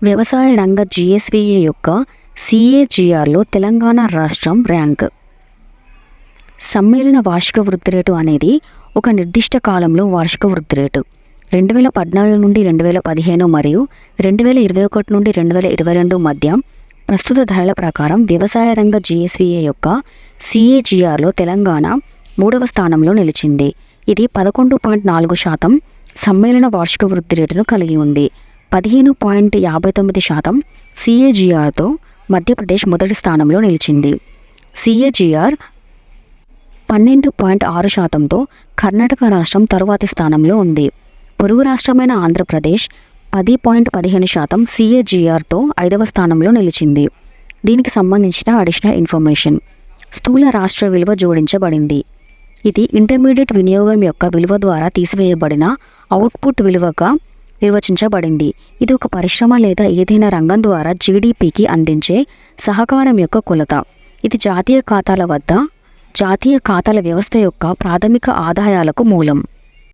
వ్యవసాయ రంగ జిఎస్విఏ యొక్క సిఏజిఆర్లో తెలంగాణ రాష్ట్రం ర్యాంక్. సమ్మేళన వార్షిక వృద్ధి రేటు అనేది ఒక నిర్దిష్ట కాలంలో వార్షిక వృద్ధి రేటు. 2014 నుండి 2015 మరియు 2021 నుండి 2022 మధ్య ప్రస్తుత ధరల ప్రకారం వ్యవసాయ రంగ జిఎస్విఏ యొక్క సిఏజిఆర్లో తెలంగాణ 3వ స్థానంలో నిలిచింది. ఇది 11.4% సమ్మేళన వార్షిక వృద్ధి రేటును కలిగి ఉంది. 15.59% సిఏజిఆర్తో మధ్యప్రదేశ్ మొదటి స్థానంలో నిలిచింది. సిఏజిఆర్ 12.6%తో కర్ణాటక రాష్ట్రం తరువాతి స్థానంలో ఉంది. పొరుగు రాష్ట్రమైన ఆంధ్రప్రదేశ్ 10.15% సిఏజిఆర్తో 5వ స్థానంలో నిలిచింది. దీనికి సంబంధించిన అడిషనల్ ఇన్ఫర్మేషన్. స్థూల రాష్ట్ర విలువ జోడించబడింది. ఇది ఇంటర్మీడియట్ వినియోగం యొక్క విలువ ద్వారా తీసివేయబడిన అవుట్పుట్ విలువగా నిర్వచించబడింది. ఇది ఒక పరిశ్రమ లేదా ఏదైనా రంగం ద్వారా జీడిపికి అందించే సహకారం యొక్క కొలత. ఇది జాతీయ ఖాతాల వ్యవస్థ యొక్క ప్రాథమిక ఆదాయాలకు మూలం.